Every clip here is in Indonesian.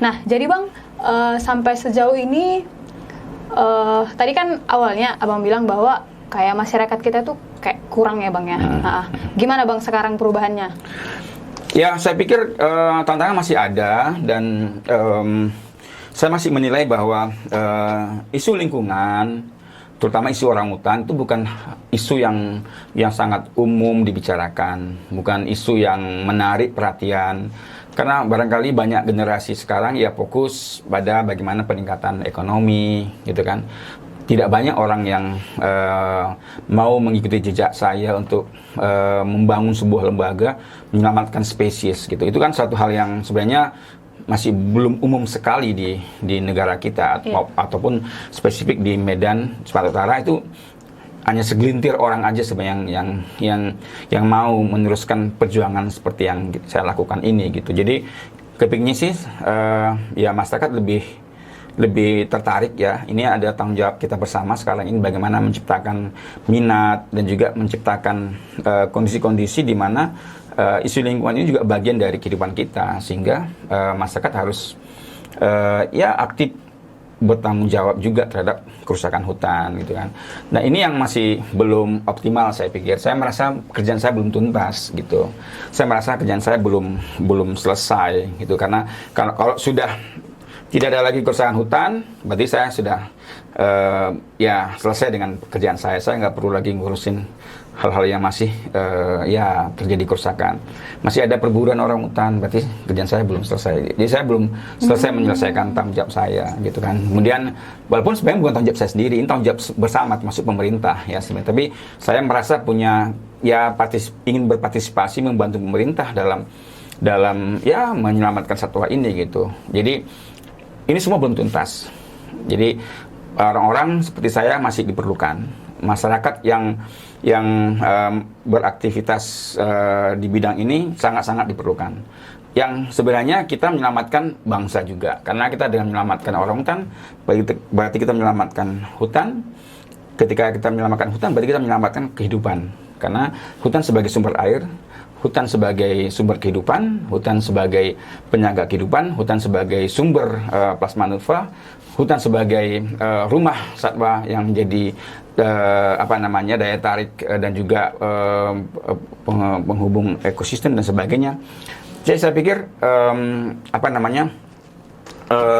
Nah, jadi Bang, sampai sejauh ini, tadi kan awalnya Abang bilang bahwa kayak masyarakat kita tuh kayak kurang ya Bang ya. Gimana Bang sekarang perubahannya? Ya, saya pikir tantangan masih ada, dan saya masih menilai bahwa isu lingkungan, terutama isu orangutan, itu bukan isu yang sangat umum dibicarakan, bukan isu yang menarik perhatian, karena barangkali banyak generasi sekarang ya fokus pada bagaimana peningkatan ekonomi, gitu kan. Tidak banyak orang yang mau mengikuti jejak saya untuk membangun sebuah lembaga menyelamatkan spesies, gitu. Itu kan satu hal yang sebenarnya masih belum umum sekali di negara kita, ataupun spesifik di Medan Sumatera Utara. Itu hanya segelintir orang aja sebenarnya yang mau meneruskan perjuangan seperti yang saya lakukan ini, gitu. Jadi kepikirnya sih ya masyarakat lebih tertarik ya. Ini ada tanggung jawab kita bersama sekarang ini, bagaimana menciptakan minat dan juga menciptakan kondisi-kondisi di mana isu lingkungan ini juga bagian dari kehidupan kita, sehingga masyarakat harus ya aktif bertanggung jawab juga terhadap kerusakan hutan, gitu kan. Nah, ini yang masih belum optimal saya pikir. Saya merasa kerjaan saya belum tuntas, gitu. Saya merasa kerjaan saya belum selesai, gitu, karena kalau sudah tidak ada lagi kerusakan hutan, berarti saya sudah ya selesai dengan pekerjaan saya. Saya nggak perlu lagi ngurusin hal-hal yang masih ya terjadi kerusakan. Masih ada perburuan orang hutan, berarti kerjaan saya belum selesai. Jadi saya belum selesai menyelesaikan tanggung jawab saya, gitu kan. Kemudian walaupun sebenarnya bukan tanggung jawab saya sendiri, ini tanggung jawab bersama, termasuk pemerintah ya sebenarnya. Tapi saya merasa punya ya ingin berpartisipasi membantu pemerintah dalam ya menyelamatkan satwa ini, gitu. Jadi ini semua belum tuntas. Jadi orang-orang seperti saya masih diperlukan. Masyarakat yang beraktivitas di bidang ini sangat-sangat diperlukan. Yang sebenarnya kita menyelamatkan bangsa juga. Karena kita dengan menyelamatkan orangutan, berarti kita menyelamatkan hutan. Ketika kita menyelamatkan hutan, berarti kita menyelamatkan kehidupan. Karena hutan sebagai sumber air, hutan sebagai sumber kehidupan, hutan sebagai penyangga kehidupan, hutan sebagai sumber plasma nutfah, hutan sebagai rumah satwa yang menjadi daya tarik dan juga penghubung ekosistem dan sebagainya. Jadi saya pikir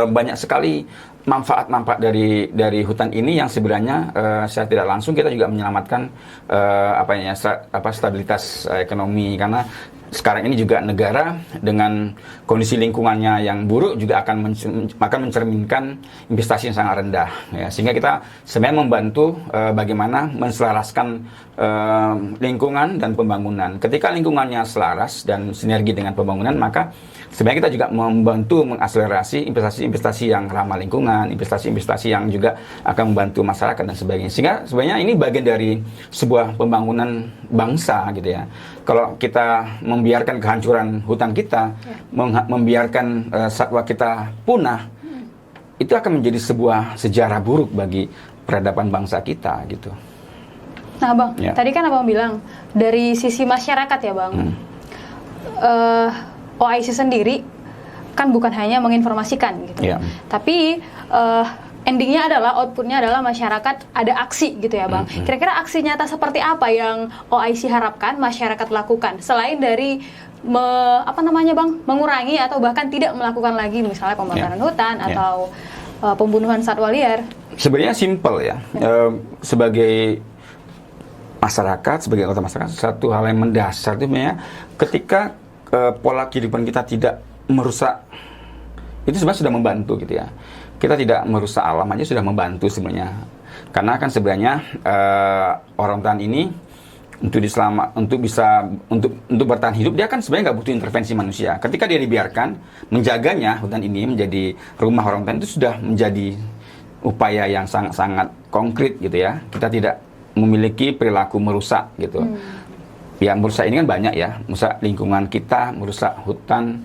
banyak sekali manfaat-manfaat dari hutan ini yang sebenarnya secara tidak langsung kita juga menyelamatkan stabilitas ekonomi, karena sekarang ini juga negara dengan kondisi lingkungannya yang buruk juga akan mencerminkan investasi yang sangat rendah ya, sehingga kita sebenarnya membantu bagaimana menselaraskan lingkungan dan pembangunan. Ketika lingkungannya selaras dan sinergi dengan pembangunan, maka sebenarnya kita juga membantu mengakselerasi investasi-investasi yang ramah lingkungan, investasi-investasi yang juga akan membantu masyarakat dan sebagainya. Sehingga sebenarnya ini bagian dari sebuah pembangunan bangsa, gitu ya. Kalau kita membiarkan kehancuran hutan kita, membiarkan satwa kita punah, itu akan menjadi sebuah sejarah buruk bagi peradaban bangsa kita, gitu. Nah, Bang, tadi kan Abang bilang dari sisi masyarakat ya, Bang. OIC sendiri kan bukan hanya menginformasikan gitu, tapi endingnya adalah, outputnya adalah masyarakat ada aksi, gitu ya Bang. Kira-kira aksi nyata seperti apa yang OIC harapkan masyarakat lakukan selain dari Bang, mengurangi atau bahkan tidak melakukan lagi misalnya pembakaran hutan atau pembunuhan satwa liar? Sebenarnya simpel ya. Sebagai masyarakat, sebagai anggota masyarakat, satu hal yang mendasar itu sebenarnya ketika pola kehidupan kita tidak merusak, itu sebenarnya sudah membantu, gitu ya. Kita tidak merusak alam aja sudah membantu sebenarnya. Karena kan sebenarnya orangutan ini untuk bertahan hidup, dia kan sebenarnya nggak butuh intervensi manusia. Ketika dia dibiarkan, menjaganya hutan ini menjadi rumah orangutan, itu sudah menjadi upaya yang sangat-sangat konkret, gitu ya. Kita tidak memiliki perilaku merusak, gitu. Ya, merusak ini kan banyak ya, merusak lingkungan kita, merusak hutan.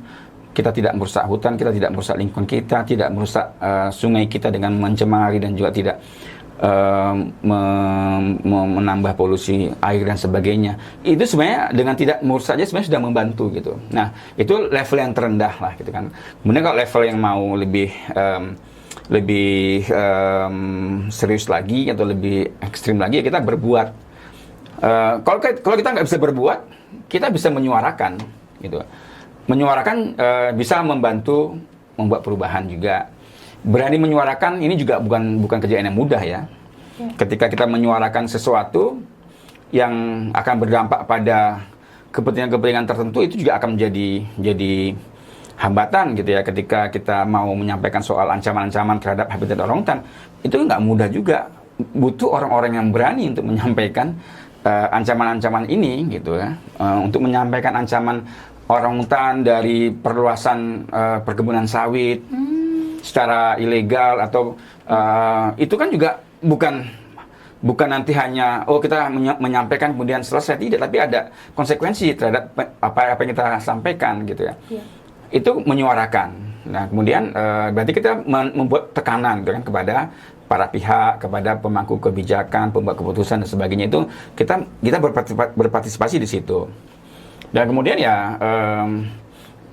Kita tidak merusak hutan, kita tidak merusak lingkungan kita, tidak merusak sungai kita dengan mencemari, dan juga tidak menambah polusi air dan sebagainya. Itu sebenarnya dengan tidak mengurus saja sebenarnya sudah membantu gitu. Nah, itu level yang terendah lah gitu kan. Kemudian kalau level yang mau lebih serius lagi atau lebih ekstrim lagi, ya kita berbuat. Kalau kita nggak bisa berbuat, kita bisa menyuarakan gitu. Menyuarakan bisa membantu membuat perubahan juga. Berani menyuarakan ini juga bukan kerjaan yang mudah ya. Ketika kita menyuarakan sesuatu yang akan berdampak pada kepentingan-kepentingan tertentu, itu juga akan jadi hambatan gitu ya. Ketika kita mau menyampaikan soal ancaman-ancaman terhadap habitat orangutan, itu nggak mudah juga. Butuh orang-orang yang berani untuk menyampaikan ancaman-ancaman ini gitu ya. Untuk menyampaikan ancaman orangutan dari perluasan perkebunan sawit secara ilegal atau itu kan juga bukan nanti hanya kita menyampaikan kemudian selesai, tidak, tapi ada konsekuensi terhadap apa yang kita sampaikan gitu ya. Itu menyuarakan. Nah, kemudian berarti kita membuat tekanan gitu kan kepada para pihak, kepada pemangku kebijakan, pembuat keputusan dan sebagainya. Itu kita berpartisipasi di situ. Dan kemudian ya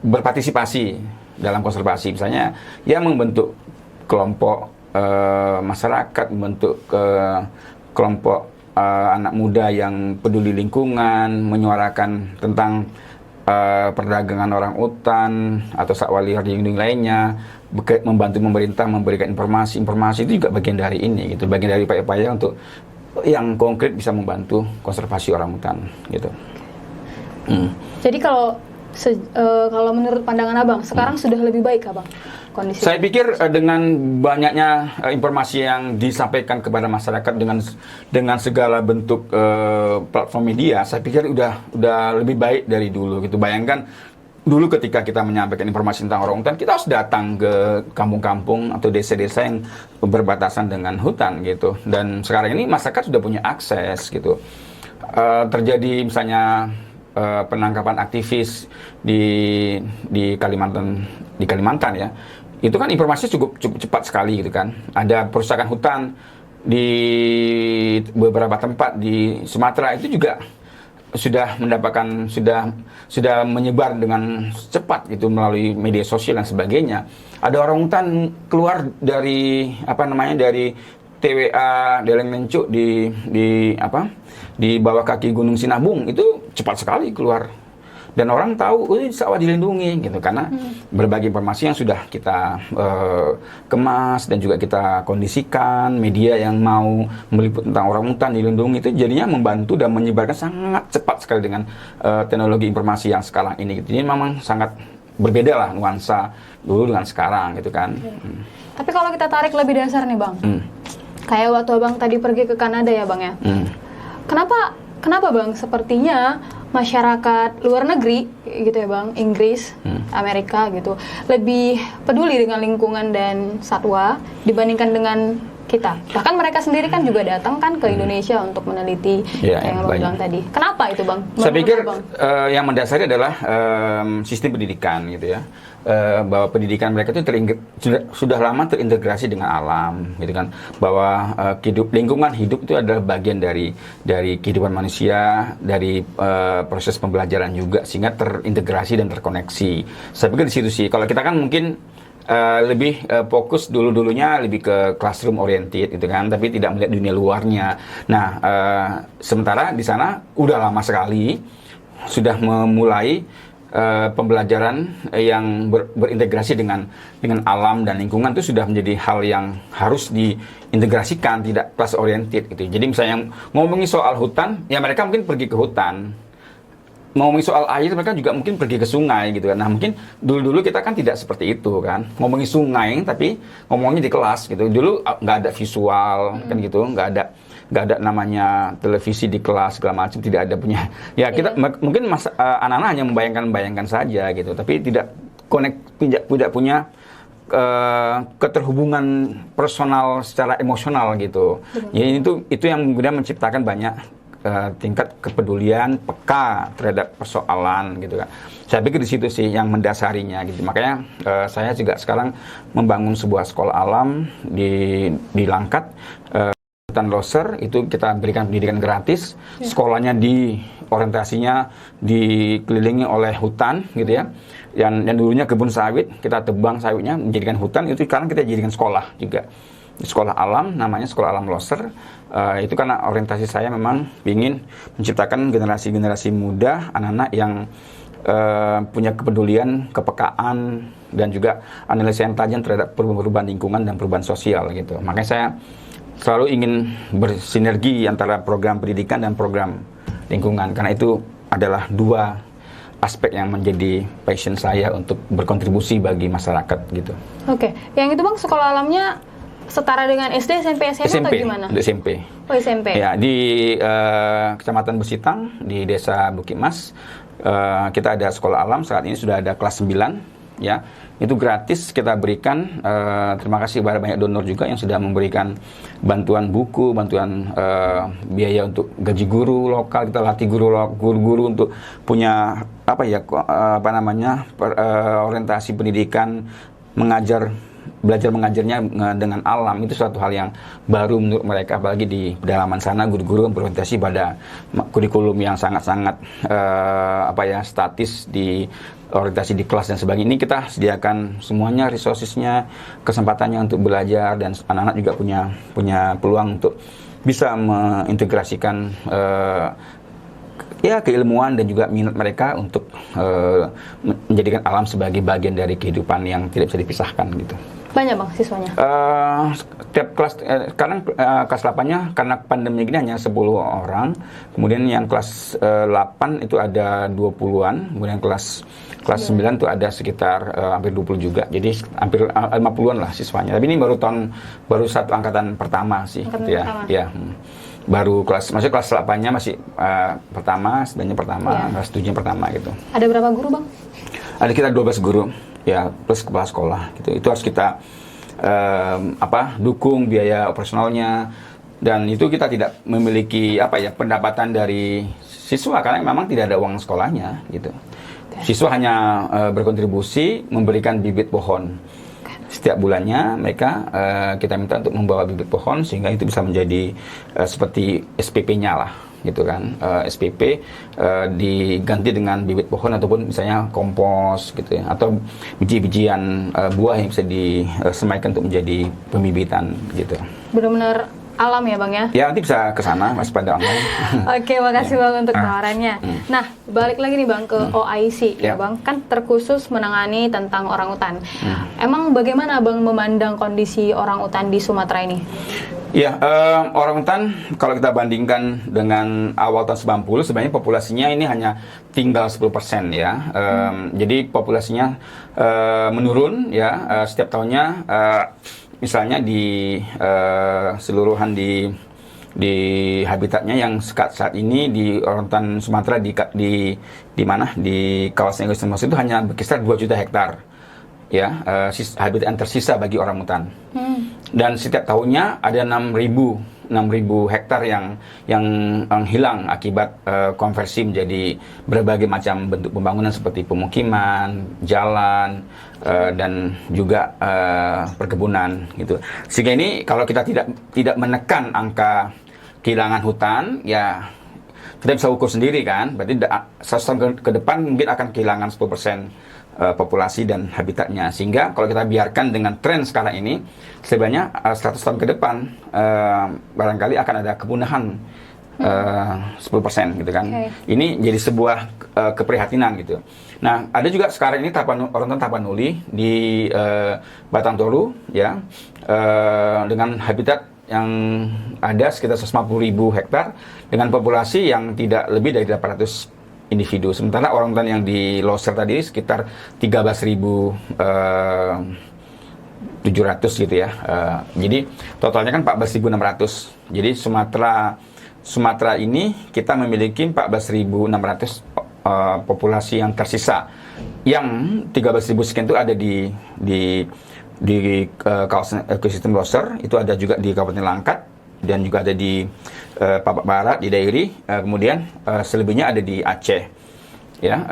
berpartisipasi dalam konservasi, misalnya ya membentuk kelompok masyarakat, membentuk kelompok anak muda yang peduli lingkungan, menyuarakan tentang perdagangan orangutan atau satwa liar dilindungi lainnya, membantu pemerintah memberikan informasi itu juga bagian dari ini gitu, bagian dari upaya-upaya untuk yang konkret bisa membantu konservasi orangutan gitu. Jadi kalau menurut pandangan Abang, sekarang sudah lebih baik Abang kondisi? Saya pikir dengan banyaknya informasi yang disampaikan kepada masyarakat dengan segala bentuk platform media, saya pikir udah lebih baik dari dulu gitu. Bayangkan dulu ketika kita menyampaikan informasi tentang orangutan, kita harus datang ke kampung-kampung atau desa-desa yang berbatasan dengan hutan gitu. Dan sekarang ini masyarakat sudah punya akses gitu. Terjadi misalnya penangkapan aktivis di Kalimantan ya, itu kan informasi cukup cepat sekali gitu kan. Ada perusakan hutan di beberapa tempat di Sumatera, itu juga sudah menyebar dengan cepat gitu melalui media sosial dan sebagainya. Ada orangutan keluar dari dari TWA Deleng Lencuk di bawah kaki Gunung Sinabung, itu cepat sekali keluar. Dan orang tahu sawah dilindungi gitu karena berbagai informasi yang sudah kita kemas dan juga kita kondisikan. Media yang mau meliput tentang orangutan dilindungi itu jadinya membantu dan menyebarkan sangat cepat sekali dengan teknologi informasi yang sekarang ini gitu. Jadi memang sangat berbeda lah nuansa dulu dengan sekarang gitu kan. Tapi kalau kita tarik lebih dasar nih Bang, kayak waktu Abang tadi pergi ke Kanada ya Bang ya, kenapa Bang sepertinya masyarakat luar negeri gitu ya Bang, Inggris, Amerika gitu, lebih peduli dengan lingkungan dan satwa dibandingkan dengan kita. Bahkan mereka sendiri kan juga datang kan ke Indonesia untuk meneliti yang Abang bilang tadi. Kenapa itu Bang? Saya pikir yang mendasari adalah sistem pendidikan gitu ya. Bahwa pendidikan mereka itu sudah lama terintegrasi dengan alam gitu kan, bahwa lingkungan hidup itu adalah bagian dari kehidupan manusia, dari proses pembelajaran juga, sehingga terintegrasi dan terkoneksi. Saya pikir di situ sih. Kalau kita kan mungkin lebih fokus dulunya lebih ke classroom oriented gitu kan, tapi tidak melihat dunia luarnya. Nah, sementara di sana udah lama sekali sudah memulai pembelajaran yang berintegrasi dengan alam dan lingkungan, itu sudah menjadi hal yang harus diintegrasikan, tidak class oriented gitu. Jadi misalnya ngomongin soal hutan, ya mereka mungkin pergi ke hutan. Ngomongin soal air, mereka juga mungkin pergi ke sungai gitu kan. Nah, mungkin dulu kita kan tidak seperti itu kan. Ngomongin sungai tapi ngomongnya di kelas gitu. Dulu nggak ada visual kan gitu, nggak ada namanya televisi di kelas segala macam, tidak ada punya. Ya kita mungkin anak-anak hanya membayangkan saja gitu, tapi tidak punya keterhubungan personal secara emosional gitu. Ya itu yang kemudian menciptakan banyak tingkat kepedulian peka terhadap persoalan gitu kan. Saya pikir di situ sih yang mendasarinya gitu. Makanya saya juga sekarang membangun sebuah sekolah alam di Langkat. Hutan Loser itu kita berikan pendidikan gratis, sekolahnya orientasinya dikelilingi oleh hutan gitu ya. Yang dulunya kebun sawit, kita tebang sawitnya menjadikan hutan, itu sekarang kita jadikan sekolah juga. Sekolah alam, namanya Sekolah Alam Loser. Itu karena orientasi saya memang ingin menciptakan generasi-generasi muda, anak-anak yang punya kepedulian, kepekaan, dan juga analisa yang tajam terhadap perubahan lingkungan dan perubahan sosial gitu. Makanya saya selalu ingin bersinergi antara program pendidikan dan program lingkungan, karena itu adalah dua aspek yang menjadi passion saya untuk berkontribusi bagi masyarakat gitu. Oke, yang itu Bang, sekolah alamnya setara dengan SD, SMP, SMA SMP, atau gimana? SMP. Oh, SMP. Ya, di Kecamatan Besitang, di Desa Bukit Mas, kita ada sekolah alam, saat ini sudah ada kelas 9, ya. Itu gratis kita berikan. Terima kasih kepada banyak donor juga yang sudah memberikan bantuan buku, bantuan biaya untuk gaji guru lokal. Kita latih guru-guru untuk punya orientasi pendidikan, belajar mengajarnya dengan alam. Itu suatu hal yang baru menurut mereka, apalagi di pedalaman sana guru-guru berorientasi pada kurikulum yang sangat-sangat statis, di orientasi di kelas dan sebagainya. Ini kita sediakan semuanya, resourcesnya, kesempatannya untuk belajar, dan anak-anak juga punya peluang untuk bisa mengintegrasikan keilmuan dan juga minat mereka untuk menjadikan alam sebagai bagian dari kehidupan yang tidak bisa dipisahkan gitu. Banyak Bang siswanya? Tiap kelas, sekarang kelas 8-nya karena pandemi ini hanya 10 orang. Kemudian yang kelas 8 itu ada 20-an. Kemudian kelas 9 itu ada sekitar hampir 20 juga. Jadi hampir 50-an lah siswanya. Tapi ini baru satu angkatan pertama sih. Angkatan gitu ya. pertama. Ya. Baru maksudnya kelas 8-nya masih pertama, 9-nya pertama, kelas 7-nya pertama gitu. Ada berapa guru Bang? Ada kita 12 guru, ya, plus kepala sekolah gitu. Itu harus kita dukung biaya operasionalnya, dan itu kita tidak memiliki pendapatan dari siswa karena memang tidak ada uang sekolahnya gitu. Siswa hanya berkontribusi memberikan bibit pohon. Setiap bulannya mereka kita minta untuk membawa bibit pohon, sehingga itu bisa menjadi seperti SPP-nya lah gitu kan. SPP diganti dengan bibit pohon ataupun misalnya kompos gitu ya, atau biji-bijian buah yang bisa disemaikan untuk menjadi pembibitan gitu. Benar-benar alam ya Bang ya? Ya, nanti bisa ke sana Mas pada online. Oke, makasih Bang untuk tawarannya. Nah, balik lagi nih Bang ke OIC ya Bang, kan terkhusus menangani tentang orangutan. Emang bagaimana Bang memandang kondisi orangutan di Sumatera ini? Ya, orangutan kalau kita bandingkan dengan awal tahun 90, sebenarnya populasinya ini hanya tinggal 10% ya. Jadi populasinya menurun ya setiap tahunnya. Misalnya di seluruhan di habitatnya yang saat ini di orangutan Sumatera di mana di kawasan ekosistem itu hanya berkisar 2 juta hektar ya, habitat yang tersisa bagi orangutan. Dan setiap tahunnya ada 6.000 hektar yang hilang akibat konversi menjadi berbagai macam bentuk pembangunan seperti pemukiman, jalan, dan juga perkebunan gitu. Sehingga ini kalau kita tidak menekan angka kehilangan hutan, ya kita bisa ukur sendiri kan, berarti 100 tahun ke depan mungkin akan kehilangan 10% populasi dan habitatnya. Sehingga kalau kita biarkan dengan tren sekarang ini, sebenarnya 100 tahun ke depan barangkali akan ada kepunahan 10% gitu kan. Ini jadi sebuah keprihatinan gitu. Nah, ada juga sekarang ini orangutan tapanuli di Batang Toru ya, dengan habitat yang ada sekitar 150.000 hektar dengan populasi yang tidak lebih dari 800 individu. Sementara orangutan yang di Loser tadi sekitar 13.700 gitu ya. Jadi totalnya kan 14.600. Jadi Sumatera ini kita memiliki 14.600 populasi yang tersisa. Yang 13.000 sekian itu ada di kawasan ekosistem Loser, itu ada juga di Kabupaten Langkat, dan juga ada di Papua Barat, di Dairi, kemudian selebihnya ada di Aceh. Ya,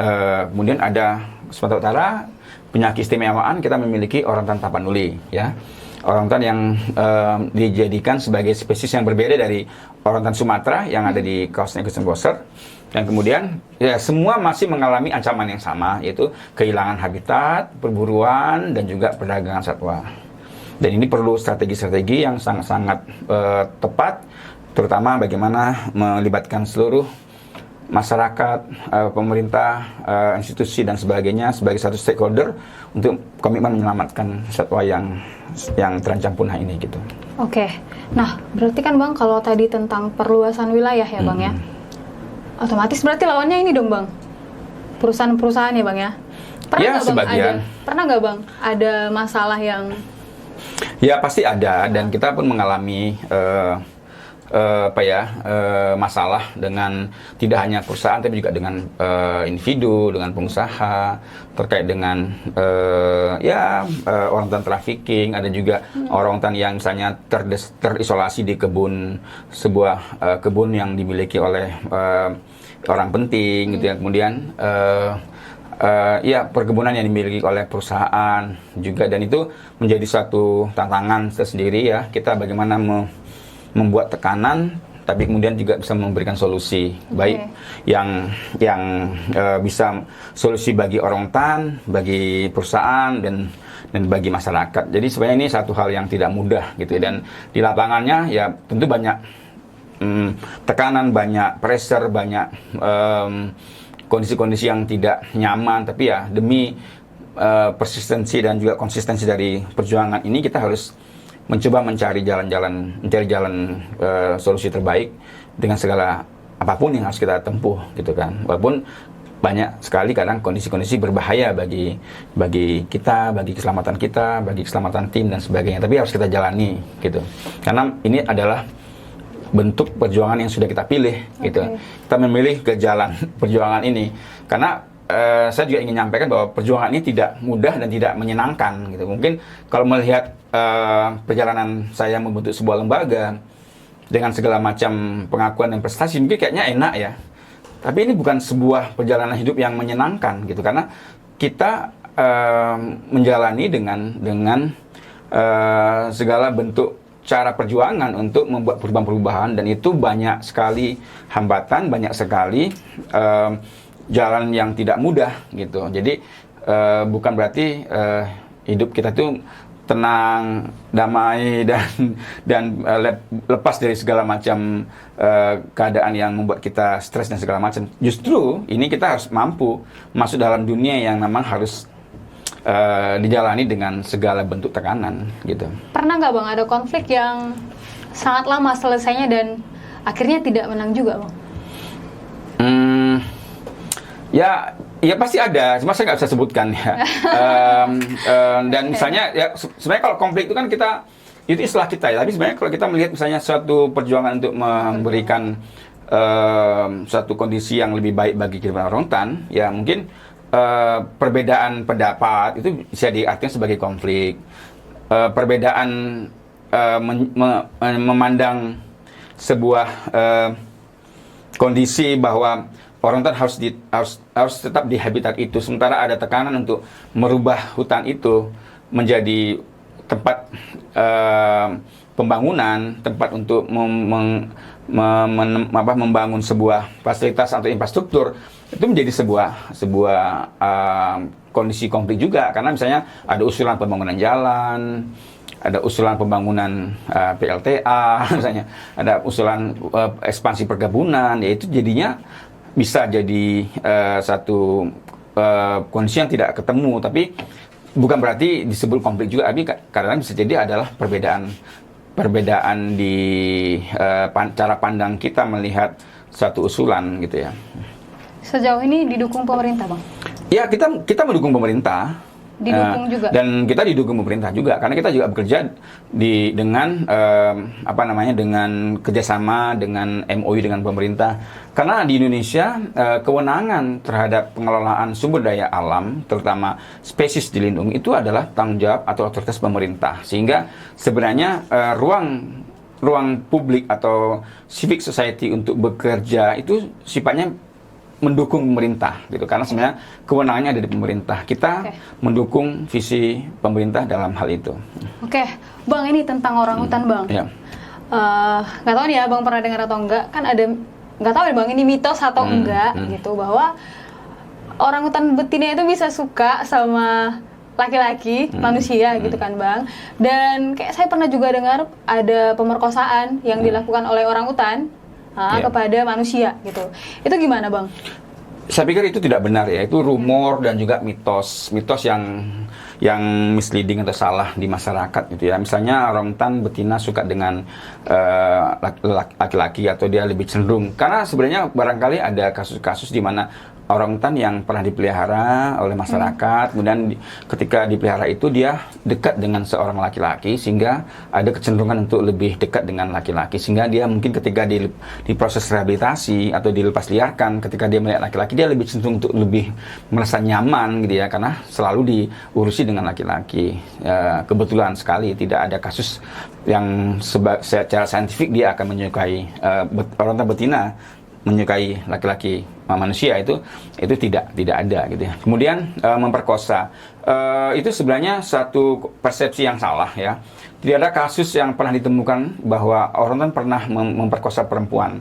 kemudian ada Sumatera Utara, punya keistimewaan kita memiliki orangutan tapanuli. Ya, orangutan yang dijadikan sebagai spesies yang berbeda dari orangutan Sumatera yang ada di kawasan ekosistem. Dan kemudian ya semua masih mengalami ancaman yang sama, yaitu kehilangan habitat, perburuan, dan juga perdagangan satwa. Dan ini perlu strategi-strategi yang sangat-sangat tepat, terutama bagaimana melibatkan seluruh masyarakat, pemerintah, institusi dan sebagainya sebagai satu stakeholder untuk komitmen menyelamatkan satwa yang terancam punah ini gitu. Oke, nah berarti kan Bang kalau tadi tentang perluasan wilayah ya Bang ya, otomatis berarti lawannya ini dong Bang, perusahaan-perusahaan ya Bang ya. Pernah nggak Bang ada masalah yang? Ya pasti ada, dan kita pun mengalami masalah dengan tidak hanya perusahaan tapi juga dengan individu, dengan pengusaha terkait dengan orangutan trafficking. Ada juga orangutan yang misalnya terisolasi di sebuah kebun yang dimiliki oleh orang penting gitu ya. Kemudian perkebunan yang dimiliki oleh perusahaan juga, dan itu menjadi suatu tantangan tersendiri ya. Kita bagaimana membuat tekanan, tapi kemudian juga bisa memberikan solusi baik yang bisa solusi bagi orangutan, bagi perusahaan dan bagi masyarakat. Jadi sebenarnya ini satu hal yang tidak mudah gitu, dan di lapangannya ya tentu banyak tekanan, banyak pressure, banyak kondisi-kondisi yang tidak nyaman, tapi ya demi persistensi dan juga konsistensi dari perjuangan ini kita harus mencoba mencari jalan solusi terbaik dengan segala apapun yang harus kita tempuh gitu kan. Walaupun banyak sekali kadang kondisi-kondisi berbahaya bagi kita, bagi keselamatan kita, bagi keselamatan tim dan sebagainya, tapi harus kita jalani gitu. Karena ini adalah bentuk perjuangan yang sudah kita pilih gitu. Kita memilih ke jalan perjuangan ini karena saya juga ingin menyampaikan bahwa perjuangan ini tidak mudah dan tidak menyenangkan gitu. Mungkin kalau melihat perjalanan saya membentuk sebuah lembaga dengan segala macam pengakuan dan prestasi, mungkin kayaknya enak ya. Tapi ini bukan sebuah perjalanan hidup yang menyenangkan gitu, karena kita menjalani dengan segala bentuk cara perjuangan untuk membuat perubahan-perubahan, dan itu banyak sekali hambatan, banyak sekali jalan yang tidak mudah gitu. Jadi bukan berarti hidup kita tuh tenang, damai dan lepas dari segala macam keadaan yang membuat kita stres dan segala macam. Justru ini kita harus mampu masuk dalam dunia yang memang harus dijalani dengan segala bentuk tekanan gitu. Pernah nggak Bang ada konflik yang sangat lama selesainya dan akhirnya tidak menang juga Bang? Ya pasti ada, cuma saya nggak bisa sebutkan ya. Dan misalnya ya sebenarnya kalau konflik itu kan itu istilah kita ya, tapi sebenarnya kalau kita melihat misalnya suatu perjuangan untuk memberikan suatu kondisi yang lebih baik bagi kehidupan orangutan, ya mungkin perbedaan pendapat itu bisa diartikan sebagai konflik. Perbedaan memandang sebuah kondisi bahwa orangutan harus tetap di habitat itu, sementara ada tekanan untuk merubah hutan itu menjadi tempat pembangunan, tempat untuk membangun sebuah fasilitas atau infrastruktur, itu menjadi sebuah kondisi konflik juga, karena misalnya ada usulan pembangunan jalan, ada usulan pembangunan PLTA, misalnya ada usulan ekspansi perkebunan, yaitu jadinya bisa jadi satu kondisi yang tidak ketemu, tapi bukan berarti disebut konflik juga, tapi karena bisa jadi adalah perbedaan di cara pandang kita melihat satu usulan gitu ya. Sejauh ini didukung pemerintah Bang? Ya, kita mendukung pemerintah. Didukung juga. Dan kita didukung pemerintah juga, karena kita juga bekerja dengan kerjasama dengan MOU dengan pemerintah. Karena di Indonesia kewenangan terhadap pengelolaan sumber daya alam, terutama spesies dilindungi, itu adalah tanggung jawab atau otoritas pemerintah. Sehingga sebenarnya ruang publik atau civic society untuk bekerja itu sifatnya mendukung pemerintah gitu, karena sebenarnya kewenangannya ada di pemerintah. Kita mendukung visi pemerintah dalam hal itu. Oke, Bang, ini tentang orangutan, Bang. Ya. Nggak tahu nih ya, Bang pernah dengar atau enggak? Kan ada, nggak tahu ya, Bang, ini mitos atau enggak gitu, bahwa orangutan betina itu bisa suka sama laki-laki, manusia gitu kan, Bang. Dan kayak saya pernah juga dengar ada pemerkosaan yang dilakukan oleh orangutan kepada manusia gitu. Itu gimana, Bang? Saya pikir itu tidak benar ya, itu rumor dan juga mitos yang misleading atau salah di masyarakat gitu ya. Misalnya orangutan betina suka dengan laki-laki atau dia lebih cenderung, karena sebenarnya barangkali ada kasus-kasus di mana orangutan yang pernah dipelihara oleh masyarakat, kemudian ketika dipelihara itu dia dekat dengan seorang laki-laki, sehingga ada kecenderungan untuk lebih dekat dengan laki-laki, sehingga dia mungkin ketika di proses rehabilitasi atau dilepas liarkan, ketika dia melihat laki-laki, dia lebih cenderung untuk lebih merasa nyaman gitu ya, karena selalu diurusi dengan laki-laki. Kebetulan sekali tidak ada kasus yang secara saintifik dia akan menyukai orangutan betina menyukai laki-laki manusia, itu tidak ada gitu ya. Kemudian memperkosa itu sebenarnya satu persepsi yang salah ya. Tidak ada kasus yang pernah ditemukan bahwa orangutan pernah memperkosa perempuan.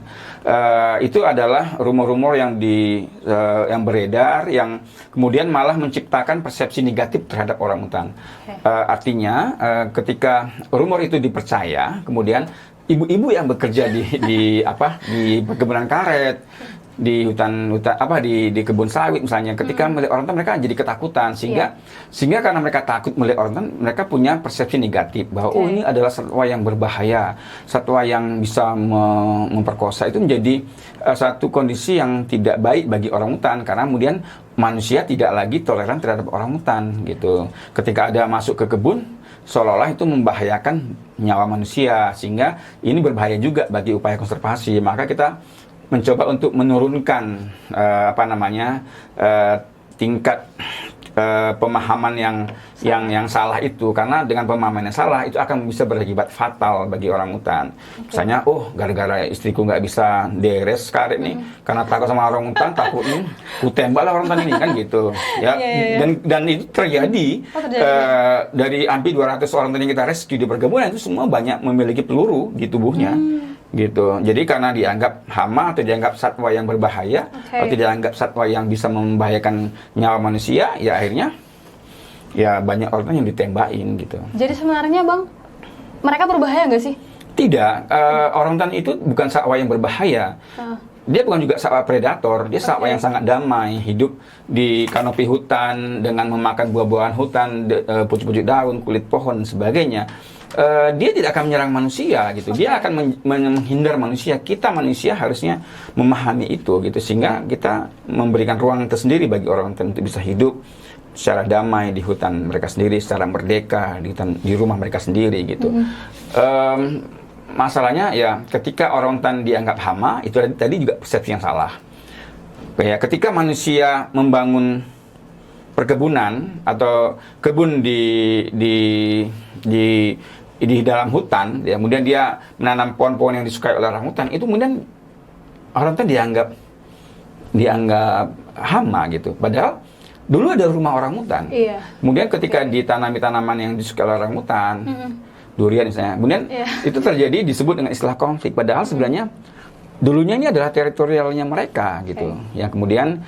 Itu adalah rumor-rumor yang beredar, yang kemudian malah menciptakan persepsi negatif terhadap orangutan. Artinya ketika rumor itu dipercaya, kemudian ibu-ibu yang bekerja di perkebunan karet, di hutan di kebun sawit misalnya, ketika melihat orangutan mereka jadi ketakutan, sehingga karena mereka takut melihat orangutan, mereka punya persepsi negatif bahwa oh, ini adalah satwa yang berbahaya, satwa yang bisa memperkosa. Itu menjadi satu kondisi yang tidak baik bagi orangutan, karena kemudian manusia tidak lagi toleran terhadap orangutan gitu. Ketika ada masuk ke kebun, seolah-olah itu membahayakan nyawa manusia, sehingga ini berbahaya juga bagi upaya konservasi. Maka kita mencoba untuk menurunkan tingkat pemahaman yang salah itu, karena dengan pemahaman yang salah itu akan bisa berakibat fatal bagi orangutan. Misalnya, oh, gara-gara istriku nggak bisa deres karet nih karena takut sama orangutan, takut nih ku tembaklah orangutan ini, kan gitu ya. Dan itu terjadi. Dari hampir 200 orangutan yang kita rescue di perkebunan, itu semua banyak memiliki peluru di tubuhnya gitu. Jadi karena dianggap hama atau dianggap satwa yang berbahaya, atau dianggap satwa yang bisa membahayakan nyawa manusia, ya akhirnya ya banyak orang yang ditembakin gitu. Jadi sebenarnya, Bang, mereka berbahaya nggak sih? Tidak, orangutan itu bukan satwa yang berbahaya. Dia bukan juga satwa predator, dia satwa yang sangat damai, hidup di kanopi hutan dengan memakan buah-buahan hutan, pucuk-pucuk daun, kulit pohon, sebagainya. Dia tidak akan menyerang manusia gitu. Dia akan menghindar manusia. Kita manusia harusnya memahami itu gitu, sehingga kita memberikan ruang tersendiri bagi orangutan untuk bisa hidup secara damai di hutan mereka sendiri, secara merdeka di rumah mereka sendiri gitu. Masalahnya ya ketika orangutan dianggap hama, itu tadi juga persepsi yang salah. Ya, ketika manusia membangun perkebunan atau kebun di dalam hutan, ya, kemudian dia menanam pohon-pohon yang disukai oleh orangutan, itu kemudian orangutan dianggap hama gitu. Padahal dulu ada rumah orangutan. Kemudian ketika ditanami tanaman yang disukai oleh orangutan, durian misalnya, kemudian itu terjadi disebut dengan istilah konflik. Padahal sebenarnya dulunya ini adalah teritorialnya mereka gitu. Yang kemudian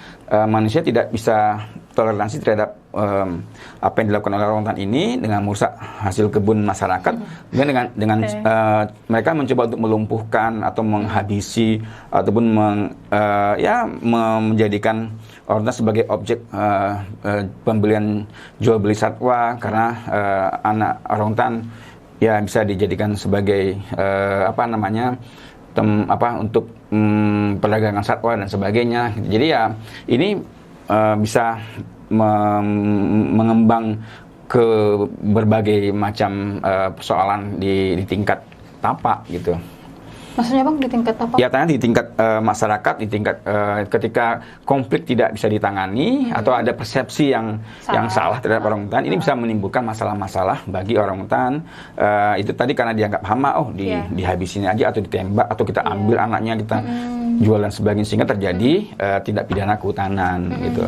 manusia tidak bisa toleransi terhadap apa yang dilakukan oleh orangutan ini dengan merusak hasil kebun masyarakat. Kemudian dengan mereka mencoba untuk melumpuhkan atau menghabisi ataupun menjadikan orangutan sebagai objek pembelian jual beli satwa, karena anak orangutan ya bisa dijadikan sebagai untuk perdagangan satwa dan sebagainya. Jadi ya ini bisa mengembang ke berbagai macam persoalan di tingkat tapak gitu. Maksudnya, Bang, di tingkat apa? Ya, di tingkat masyarakat, di tingkat ketika konflik tidak bisa ditangani atau ada persepsi yang salah terhadap orangutan, ini bisa menimbulkan masalah-masalah bagi orangutan. Itu tadi karena dianggap hama, dihabisin aja atau ditembak atau kita ambil anaknya, kita jual dan sebagainya, sehingga terjadi tindak pidana kehutanan gitu.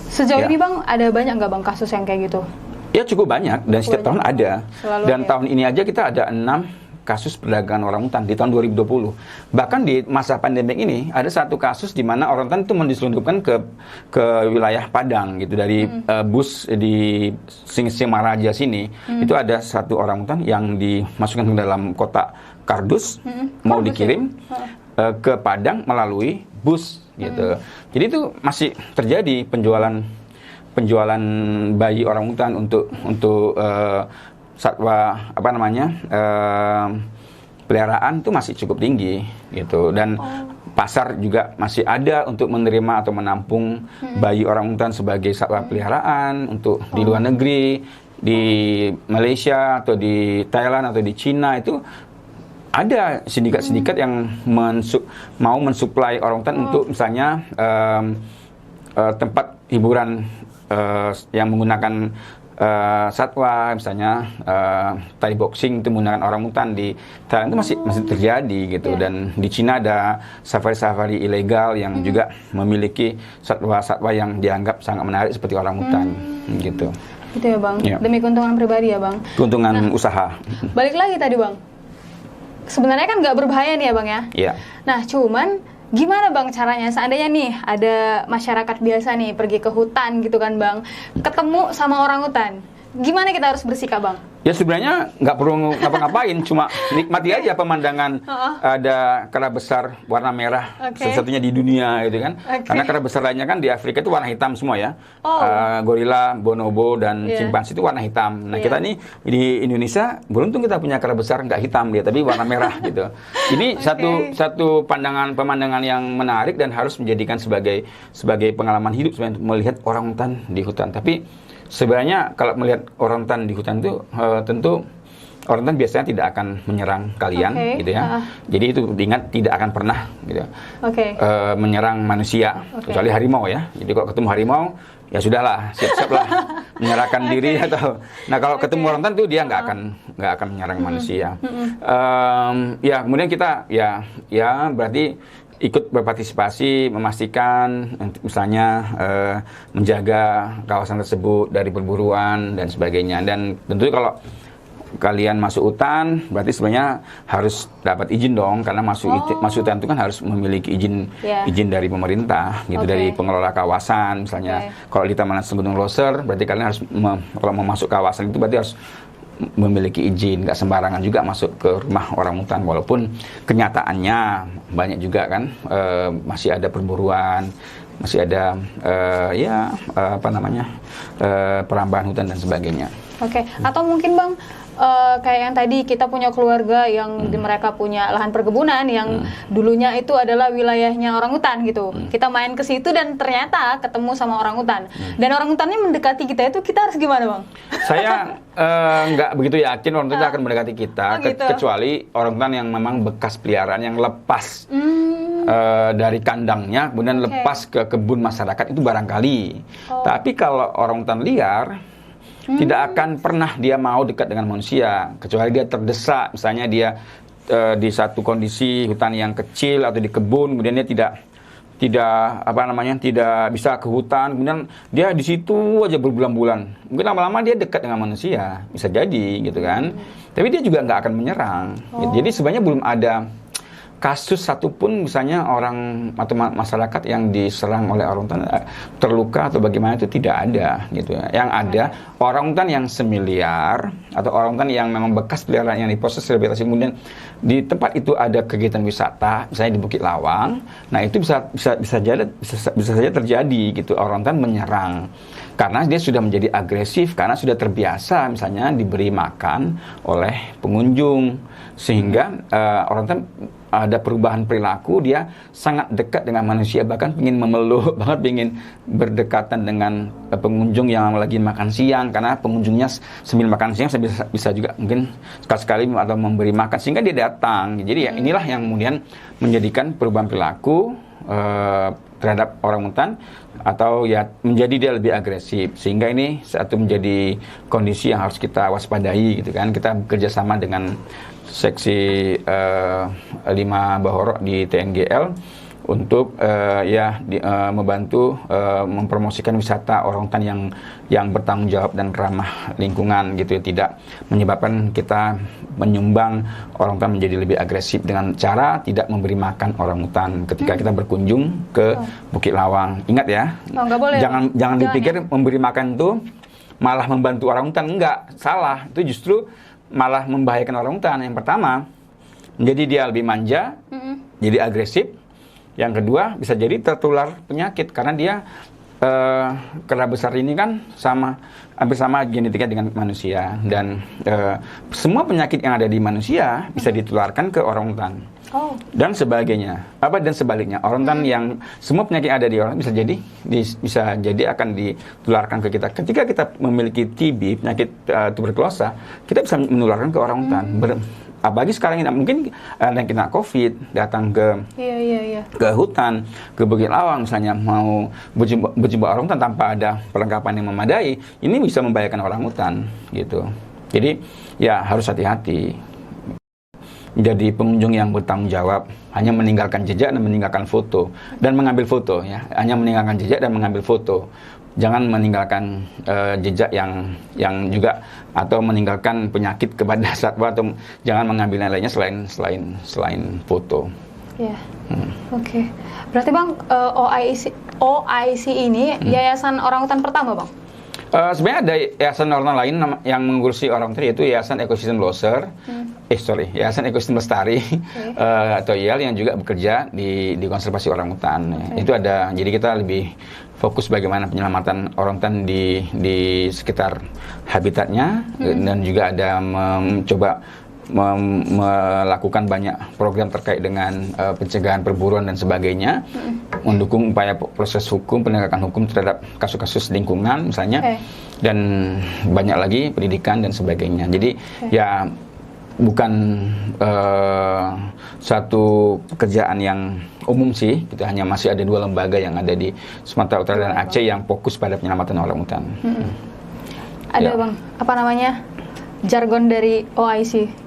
Sejauh ini, Bang, ada banyak nggak, Bang, kasus yang kayak gitu? Ya cukup banyak dan setiap tahun ada. Selalu Dan ada. tahun ini aja kita ada 6 kasus perdagangan orangutan di tahun 2020. Bahkan di masa pandemi ini ada satu kasus di mana orangutan itu diselundupkan ke wilayah Padang gitu dari bus di Singamaraja sini. Itu ada satu orangutan yang dimasukkan ke dalam kotak kardus mau dikirim ke Padang melalui bus gitu. Jadi itu masih terjadi penjualan bayi orangutan untuk satwa peliharaan itu masih cukup tinggi gitu, dan pasar juga masih ada untuk menerima atau menampung bayi orangutan sebagai satwa peliharaan untuk di luar negeri, di Malaysia atau di Thailand atau di Cina. Itu ada sindikat-sindikat yang mau mensuplai orangutan untuk misalnya tempat hiburan yang menggunakan satwa, misalnya Thai boxing itu menggunakan orangutan di Thailand itu masih terjadi gitu. Dan di Cina ada safari-safari ilegal yang juga memiliki satwa-satwa yang dianggap sangat menarik seperti orangutan gitu. Gitu ya Bang, Ya. demi keuntungan pribadi ya Bang. Keuntungan usaha. Balik lagi tadi Bang, sebenarnya kan nggak berbahaya nih ya Bang ya. Iya. Nah cuman gimana Bang caranya seandainya nih ada masyarakat biasa nih pergi ke hutan gitu kan Bang, ketemu sama orangutan, gimana kita harus bersikap Bang? Ya sebenarnya nggak perlu ngapa-ngapain, cuma nikmati aja pemandangan. Ada kera besar warna merah, satu-satunya di dunia gitu kan. Karena kera besar lainnya kan di Afrika itu warna hitam semua ya. Gorila, bonobo, dan simpanse itu warna hitam. Nah kita nih di Indonesia beruntung kita punya kera besar nggak hitam dia, tapi warna merah gitu. Ini satu pemandangan yang menarik dan harus menjadikan sebagai pengalaman hidup sebenarnya, melihat orangutan di hutan. Tapi sebenarnya kalau melihat orangutan di hutan itu tentu orangutan biasanya tidak akan menyerang kalian gitu ya. Jadi itu diingat tidak akan pernah gitu. Menyerang manusia kecuali harimau ya. Jadi kalau ketemu harimau ya sudahlah, siap-siaplah menyerahkan diri atau. Nah kalau ketemu orangutan itu dia nggak akan menyerang manusia. Ya kemudian kita ya berarti ikut berpartisipasi, memastikan misalnya menjaga kawasan tersebut dari perburuan dan sebagainya. Dan tentu kalau kalian masuk hutan, berarti sebenarnya harus dapat izin dong, karena masuk hutan itu kan harus memiliki izin dari pemerintah, gitu, dari pengelola kawasan. Misalnya kalau di Taman Nasional Gunung Loser, berarti kalian harus kalau mau masuk kawasan itu berarti harus memiliki izin, nggak sembarangan juga masuk ke rumah orangutan, walaupun kenyataannya banyak juga kan masih ada perburuan, masih ada perambahan hutan dan sebagainya. Atau mungkin Bang kayak yang tadi kita punya keluarga yang mereka punya lahan perkebunan yang dulunya itu adalah wilayahnya orangutan gitu. Kita main ke situ dan ternyata ketemu sama orangutan. Dan orangutannya mendekati kita, itu kita harus gimana Bang? Saya nggak begitu yakin orangutan akan mendekati kita, kecuali orangutan yang memang bekas peliharaan yang lepas dari kandangnya kemudian lepas ke kebun masyarakat, itu barangkali. Tapi kalau orangutan liar tidak akan pernah dia mau dekat dengan manusia, kecuali dia terdesak, misalnya dia di satu kondisi hutan yang kecil atau di kebun, kemudian dia tidak bisa ke hutan, kemudian dia di situ aja berbulan-bulan, mungkin lama-lama dia dekat dengan manusia, bisa jadi gitu kan. Tapi dia juga nggak akan menyerang. Jadi sebenarnya belum ada kasus satupun misalnya orang atau masyarakat yang diserang oleh orangutan terluka atau bagaimana, itu tidak ada gitu ya. Yang ada orangutan yang semiliar atau orangutan yang memang bekas peliharaan yang diproses rehabilitasi, kemudian di tempat itu ada kegiatan wisata, misalnya di Bukit Lawang. Nah itu bisa saja terjadi gitu, orangutan menyerang karena dia sudah menjadi agresif, karena sudah terbiasa misalnya diberi makan oleh pengunjung, sehingga orangutan ada perubahan perilaku, dia sangat dekat dengan manusia, bahkan ingin memeluk, bahkan ingin berdekatan dengan pengunjung yang lagi makan siang, karena pengunjungnya sambil makan siang bisa juga mungkin sekali-sekali atau memberi makan, sehingga dia datang. Jadi ya inilah yang kemudian menjadikan perubahan perilaku terhadap orangutan, atau ya menjadi dia lebih agresif, sehingga ini satu menjadi kondisi yang harus kita waspadai gitu kan. Kita bekerjasama dengan seksi 5 Bahorok di TNGL untuk membantu mempromosikan wisata orangutan yang bertanggung jawab dan ramah lingkungan gitu, tidak menyebabkan kita menyumbang orangutan menjadi lebih agresif dengan cara tidak memberi makan orangutan ketika kita berkunjung ke Bukit Lawang. Ingat ya, nggak boleh, jangan dipikir ya, memberi makan itu malah membantu orangutan. Enggak, salah. Itu justru malah membahayakan orangutan. Yang pertama, menjadi dia lebih manja, jadi agresif. Yang kedua, bisa jadi tertular penyakit karena dia kera besar ini kan hampir sama genetiknya dengan manusia, dan semua penyakit yang ada di manusia bisa ditularkan ke orangutan. Dan sebagainya. Dan sebaliknya, orangutan yang semua penyakit yang ada di orang bisa jadi akan ditularkan ke kita. Ketika kita memiliki TB, penyakit tuberkulosa, kita bisa menularkan ke orangutan. Apalagi sekarang ini mungkin yang kena COVID datang ke hutan, ke Bukit Lawang misalnya, mau berjumpa orangutan tanpa ada perlengkapan yang memadai, ini bisa membahayakan orangutan gitu. Jadi ya harus hati-hati. Menjadi pengunjung yang bertanggung jawab, hanya meninggalkan jejak dan meninggalkan foto dan mengambil foto ya, hanya meninggalkan jejak dan mengambil foto. Jangan meninggalkan jejak yang juga, atau meninggalkan penyakit kepada satwa, atau jangan mengambil lainnya selain foto. Ya. Oke. Berarti Bang, OIC ini yayasan orangutan pertama, Bang? Sebenarnya ada yayasan orangutan lain yang mengurusi orangutan, yaitu Yayasan Ekosistem Loser, Yayasan Ekosistem Lestari, atau YEL, yang juga bekerja di konservasi orangutan. Itu ada. Jadi kita lebih fokus bagaimana penyelamatan orangutan di sekitar habitatnya, dan juga ada mencoba melakukan banyak program terkait dengan pencegahan perburuan dan sebagainya, mendukung upaya proses hukum, penegakan hukum terhadap kasus-kasus lingkungan misalnya, dan banyak lagi pendidikan dan sebagainya. Jadi ya bukan satu pekerjaan yang umum sih, gitu. Hanya masih ada 2 lembaga yang ada di Sumatera Utara dan Aceh yang fokus pada penyelamatan orangutan. Ada Bang, apa namanya, jargon dari OIC?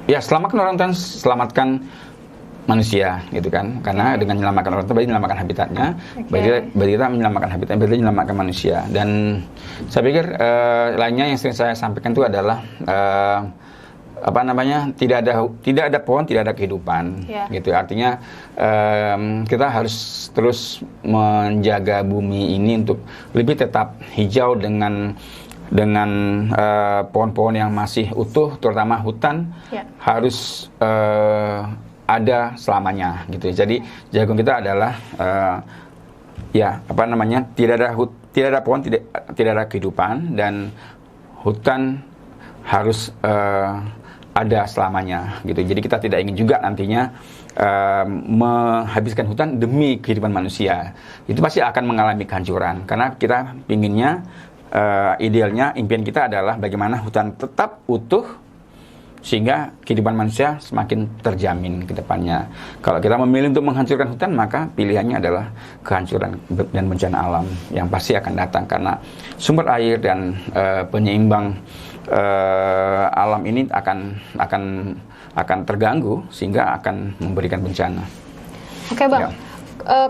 Selamatkan orangutan, selamatkan manusia, gitu kan? Karena dengan menyelamatkan orangutan berarti menyelamatkan habitatnya, berarti kita menyelamatkan habitat, berarti menyelamatkan manusia. Dan saya pikir lainnya yang sering saya sampaikan itu adalah tidak ada pohon, tidak ada kehidupan, gitu. Artinya kita harus terus menjaga bumi ini untuk lebih tetap hijau dengan pohon-pohon yang masih utuh, terutama hutan, harus ada selamanya, gitu. Jadi jargon kita adalah tidak ada pohon, tidak ada kehidupan, dan hutan harus ada selamanya, gitu. Jadi kita tidak ingin juga nantinya menghabiskan hutan demi kehidupan manusia. Itu pasti akan mengalami kehancuran, karena kita pinginnya, idealnya, impian kita adalah bagaimana hutan tetap utuh sehingga kehidupan manusia semakin terjamin ke depannya. Kalau kita memilih untuk menghancurkan hutan, maka pilihannya adalah kehancuran dan bencana alam yang pasti akan datang, karena sumber air dan penyeimbang alam ini akan terganggu sehingga akan memberikan bencana. Oke Bang,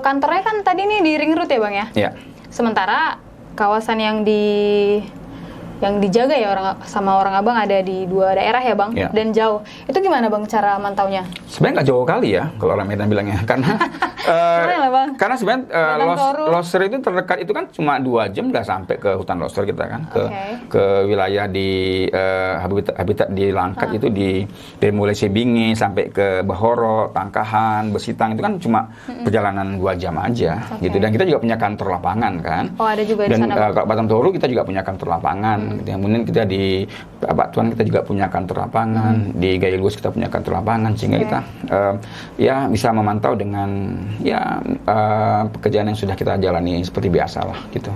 kantornya kan tadi nih di Ring Road ya Bang ya? Iya. Sementara kawasan yang dijaga ya sama orang Abang ada di 2 daerah ya Bang, dan jauh. Itu gimana Bang cara mantaunya? Sebenarnya nggak jauh kali ya kalau orang Medan bilangnya, karena karena sebenarnya Loser itu terdekat itu kan cuma 2 jam udah sampai ke hutan Loser kita kan, ke wilayah di habitat di Langkat itu dari mulai Sebingi sampai ke Bahoro, Tangkahan, Besitang itu kan cuma perjalanan 2 jam aja, gitu. Dan kita juga punya kantor lapangan kan. Oh ada juga di sana. Dan kalau Batam Toru kita juga punya kantor lapangan. Kemudian kita di Batuan kita juga punya kantor lapangan, di Gaya Luas kita punya kantor lapangan, sehingga kita bisa memantau dengan pekerjaan yang sudah kita jalani seperti biasa lah, gitu.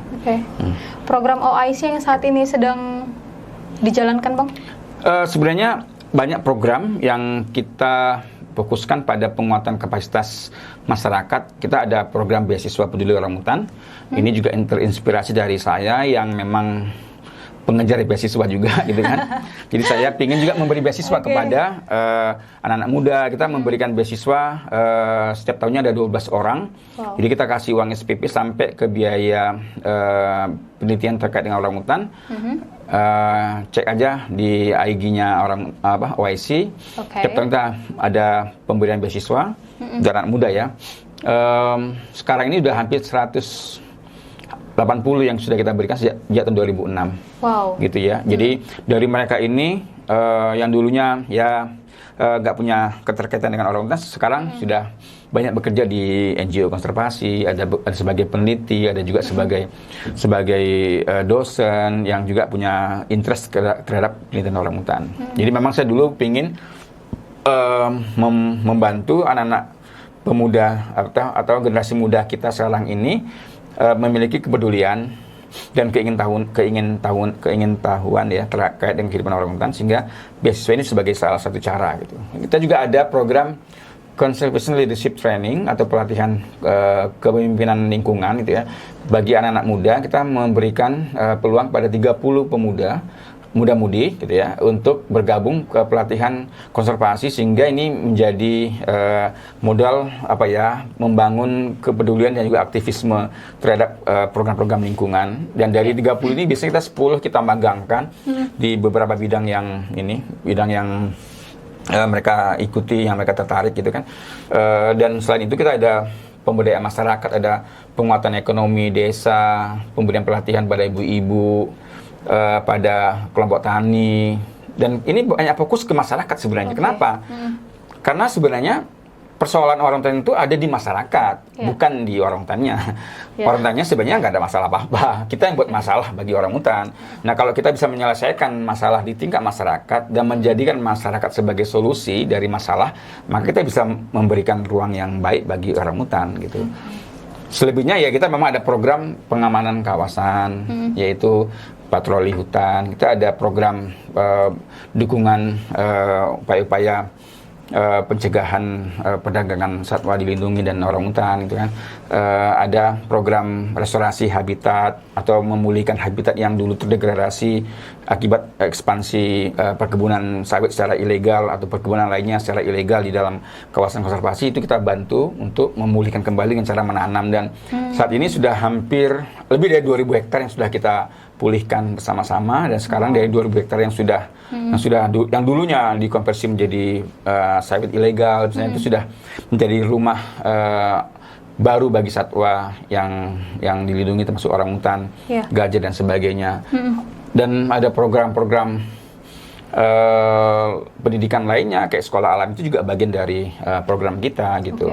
Program OIC yang saat ini sedang dijalankan Bang? Sebenarnya banyak program yang kita fokuskan pada penguatan kapasitas masyarakat. Kita ada program beasiswa peduli orangutan. Ini juga terinspirasi dari saya yang memang pengejar beasiswa juga gitu kan. Jadi saya ingin juga memberi beasiswa kepada anak-anak muda. Kita memberikan beasiswa setiap tahunnya ada 12 orang. Wow. Jadi kita kasih uang SPP sampai ke biaya penelitian terkait dengan orangutan. Cek aja di IG-nya OIC. Setiap tahun kita ada pemberian beasiswa untuk anak muda ya. Sekarang ini udah hampir 180 yang sudah kita berikan sejak tahun 2006. Wow. Gitu ya. Jadi dari mereka ini yang dulunya ya nggak punya keterkaitan dengan orangutan, sekarang sudah banyak bekerja di NGO konservasi, ada sebagai peneliti, ada juga sebagai dosen yang juga punya interest terhadap penelitian orangutan. Jadi memang saya dulu ingin membantu anak-anak pemuda atau generasi muda kita sekarang ini memiliki kepedulian dan keingintahuan ya terkait dengan kehidupan orangutan, sehingga beasiswa ini sebagai salah satu cara gitu. Kita juga ada program Conservation Leadership Training atau pelatihan kepemimpinan lingkungan gitu ya. Bagi anak-anak muda kita memberikan peluang pada 30 muda-mudi gitu ya untuk bergabung ke pelatihan konservasi, sehingga ini menjadi modal membangun kepedulian dan juga aktivisme terhadap program-program lingkungan. Dan dari 30 ini biasanya kita 10 kita magangkan di beberapa bidang yang mereka ikuti, yang mereka tertarik gitu kan. Dan selain itu kita ada pemberdayaan masyarakat, ada penguatan ekonomi desa, pemberian pelatihan pada ibu-ibu, pada kelompok tani, dan ini banyak fokus ke masyarakat sebenarnya. Kenapa? Karena sebenarnya persoalan orangutan itu ada di masyarakat, bukan di orangutannya. Orangutannya sebenarnya nggak ada masalah apa-apa. Kita yang buat masalah bagi orangutan. Nah, kalau kita bisa menyelesaikan masalah di tingkat masyarakat dan menjadikan masyarakat sebagai solusi dari masalah, maka kita bisa memberikan ruang yang baik bagi orangutan gitu. Selebihnya ya kita memang ada program pengamanan kawasan, yaitu patroli hutan. Kita ada program dukungan upaya-upaya pencegahan perdagangan satwa dilindungi dan orangutan gitu kan. Ada program restorasi habitat atau memulihkan habitat yang dulu terdegradasi akibat ekspansi perkebunan sawit secara ilegal atau perkebunan lainnya secara ilegal di dalam kawasan konservasi. Itu kita bantu untuk memulihkan kembali dengan cara menanam, dan saat ini sudah hampir lebih dari 2.000 hektar yang sudah kita pulihkan bersama-sama, dan sekarang dari 2.000 hektar yang dulunya dikonversi menjadi sawit ilegal, misalnya itu sudah menjadi rumah baru bagi satwa yang dilindungi, termasuk orangutan, gajah dan sebagainya. Dan ada program-program pendidikan lainnya kayak sekolah alam, itu juga bagian dari program kita gitu.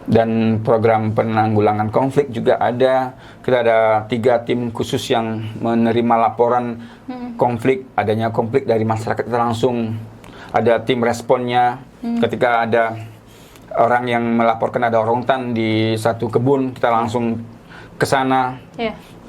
Dan program penanggulangan konflik juga ada. Kita ada 3 tim khusus yang menerima laporan konflik, adanya konflik dari masyarakat, kita langsung ada tim responnya. Ketika ada orang yang melaporkan ada orangutan di satu kebun, kita langsung ke sana.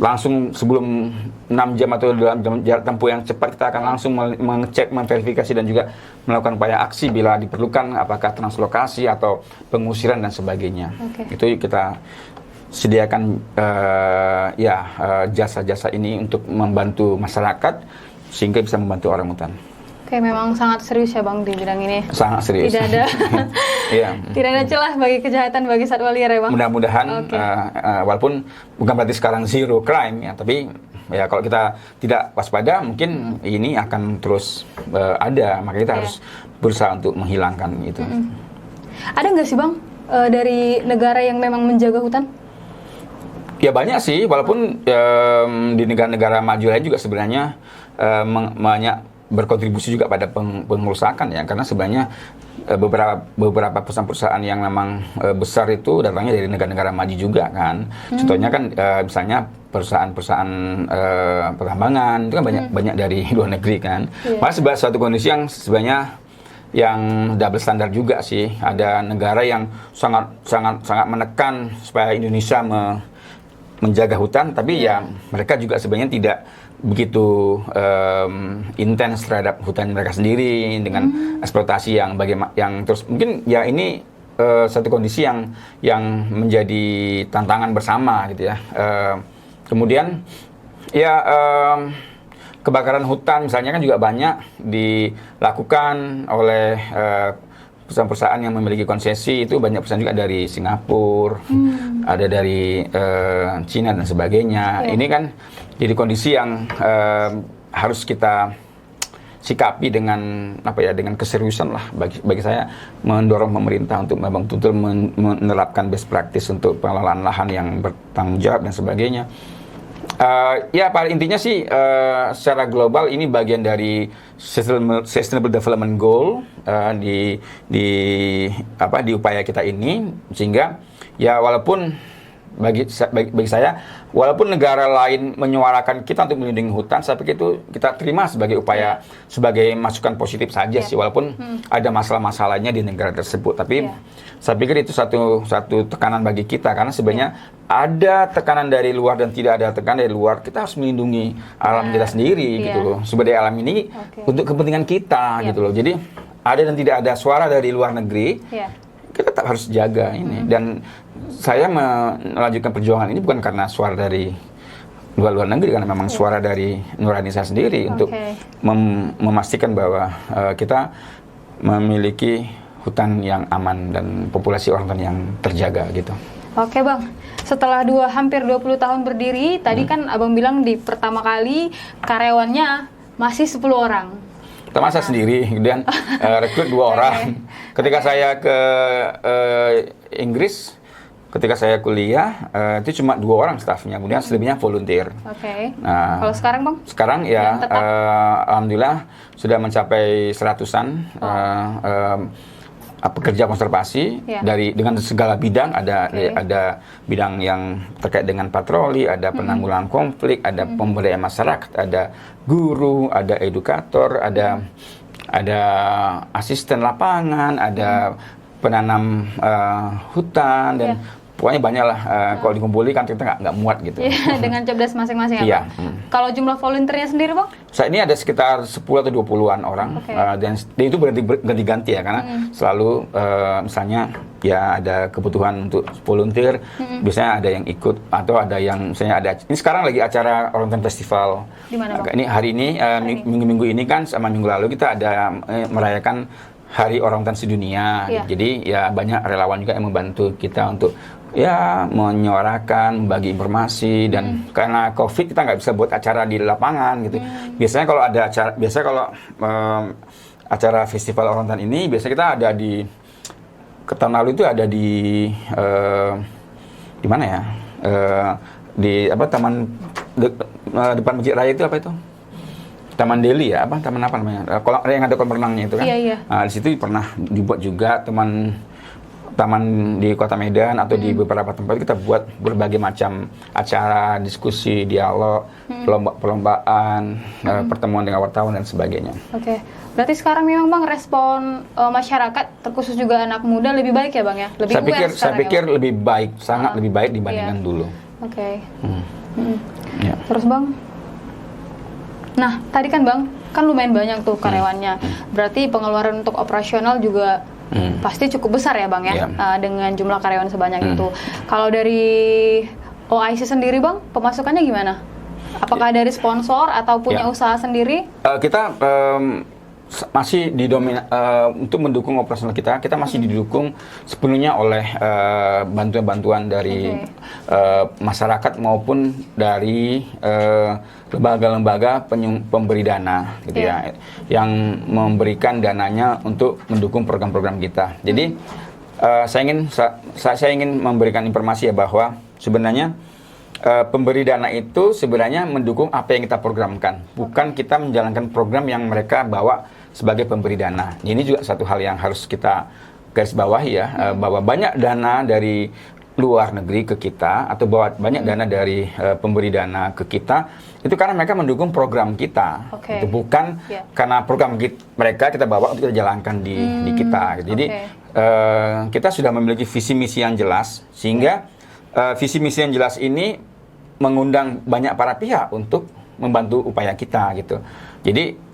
Langsung sebelum 6 jam atau dalam jarak tempuh yang cepat, kita akan langsung mengecek, memverifikasi, dan juga melakukan upaya aksi bila diperlukan, apakah translokasi atau pengusiran dan sebagainya. Itu kita sediakan jasa-jasa ini untuk membantu masyarakat sehingga bisa membantu orangutan. Oke, memang sangat serius ya Bang di bidang ini. Sangat serius. Tidak ada, tidak ada celah bagi kejahatan bagi satwa liar ya Bang. Mudah-mudahan, walaupun bukan berarti sekarang zero crime ya, tapi ya kalau kita tidak waspada mungkin ini akan terus ada, maka kita harus berusaha untuk menghilangkan itu. Ada nggak sih Bang dari negara yang memang menjaga hutan? Ya banyak sih, walaupun di negara-negara maju lain juga sebenarnya banyak berkontribusi juga pada pengerusakan ya, karena sebenarnya beberapa perusahaan-perusahaan yang memang besar itu datangnya dari negara-negara maju juga kan. Contohnya kan misalnya perusahaan-perusahaan pertambangan itu kan banyak dari luar negeri kan. Malah sebuah suatu kondisi yang sebenarnya yang double standar juga sih. Ada negara yang sangat menekan supaya Indonesia menjaga hutan, tapi ya mereka juga sebenarnya tidak begitu intens terhadap hutan mereka sendiri dengan eksploitasi yang terus, mungkin ya ini satu kondisi yang menjadi tantangan bersama gitu ya. Kemudian ya kebakaran hutan misalnya kan juga banyak dilakukan oleh perusahaan-perusahaan yang memiliki konsesi. Itu banyak perusahaan juga dari Singapura, ada dari Cina dan sebagainya. Ini kan jadi kondisi yang harus kita sikapi dengan dengan keseriusan lah. Bagi saya mendorong pemerintah untuk memang betul menerapkan best practice untuk pengelolaan lahan yang bertanggung jawab dan sebagainya. Ya pada intinya sih secara global ini bagian dari Sustainable Development Goal di upaya kita ini, sehingga ya walaupun bagi saya walaupun negara lain menyuarakan kita untuk melindungi hutan, saya pikir itu kita terima sebagai upaya, sebagai masukan positif saja sih, walaupun ada masalah-masalahnya di negara tersebut. Tapi saya pikir itu satu tekanan bagi kita, karena sebenarnya ada tekanan dari luar dan tidak ada tekanan dari luar. Kita harus melindungi alam kita sendiri gitu loh. Sumber daya alam ini untuk kepentingan kita gitu loh. Jadi ada dan tidak ada suara dari luar negeri. Kita tetap harus jaga ini. Dan saya melanjutkan perjuangan ini bukan karena suara dari luar negeri, karena memang suara dari nurani saya sendiri untuk memastikan bahwa kita memiliki hutan yang aman dan populasi orang hutan yang terjaga gitu. Oke Bang, setelah hampir 20 tahun berdiri, tadi kan Abang bilang di pertama kali karyawannya masih 10 orang. Pertama saya sendiri, kemudian rekrut 2 orang. Ketika saya ke Inggris, ketika saya kuliah, itu cuma 2 orang stafnya, kemudian selebihnya volunteer. Nah, kalau sekarang Bang? Sekarang ya, alhamdulillah sudah mencapai 100-an pekerja konservasi dengan segala bidang. Ada bidang yang terkait dengan patroli, ada penanggulangan konflik, ada pemberdayaan masyarakat, ada guru, ada edukator, ada asisten lapangan, ada penanam hutan, dan pokoknya banyak lah. Kalau dikumpulin kan kita nggak muat gitu. Dengan job desk masing-masing ya, Bang? Kalau jumlah volunteernya sendiri, Bang? Saat ini ada sekitar 10 atau 20-an orang. Dan itu ganti-ganti ya, karena selalu misalnya ya ada kebutuhan untuk volunteer, biasanya ada yang ikut, atau ada yang misalnya ini sekarang lagi acara Orangutan Festival. Di mana, Bang? Ini hari ini, minggu-minggu ini kan sama minggu lalu kita ada merayakan Hari Orangutan Sedunia. Jadi ya banyak relawan juga yang membantu kita untuk ya menyuarakan, membagi informasi, dan karena COVID kita nggak bisa buat acara di lapangan gitu. Biasanya kalau ada acara, acara festival orangutan ini biasanya kita ada di tahun lalu itu ada di mana ya? Di taman depan Masjid Raya itu apa itu? Taman Deli ya, taman apa namanya? Yang ada kolam renangnya itu kan. Nah, di situ pernah dibuat juga taman di Kota Medan atau di beberapa tempat kita buat berbagai macam acara, diskusi, dialog, perlombaan, pertemuan dengan wartawan dan sebagainya. Berarti sekarang memang Bang respon masyarakat, terkhusus juga anak muda, lebih baik ya Bang ya? Lebih saya pikir lebih baik, sangat lebih baik dibandingkan dulu. Terus Bang? Nah, tadi kan Bang, kan lumayan banyak tuh karyawannya. Berarti pengeluaran untuk operasional juga pasti cukup besar ya Bang ya, dengan jumlah karyawan sebanyak itu. Kalau dari OIC sendiri Bang, pemasukannya gimana? Apakah dari sponsor atau punya usaha sendiri? Kita masih untuk mendukung operasional kita masih didukung sepenuhnya oleh bantuan-bantuan dari masyarakat maupun dari lembaga-lembaga pemberi dana gitu ya, yang memberikan dananya untuk mendukung program-program kita. Jadi saya ingin memberikan informasi ya, bahwa sebenarnya pemberi dana itu sebenarnya mendukung apa yang kita programkan, bukan kita menjalankan program yang mereka bawa sebagai pemberi dana. Ini juga satu hal yang harus kita garis bawahi ya, bahwa banyak dana dari luar negeri ke kita, atau bahwa banyak dana dari pemberi dana ke kita, itu karena mereka mendukung program kita. Itu bukan karena program mereka kita bawa untuk kita jalankan di kita. Jadi kita sudah memiliki visi misi yang jelas, sehingga visi misi yang jelas ini mengundang banyak para pihak untuk membantu upaya kita gitu. Jadi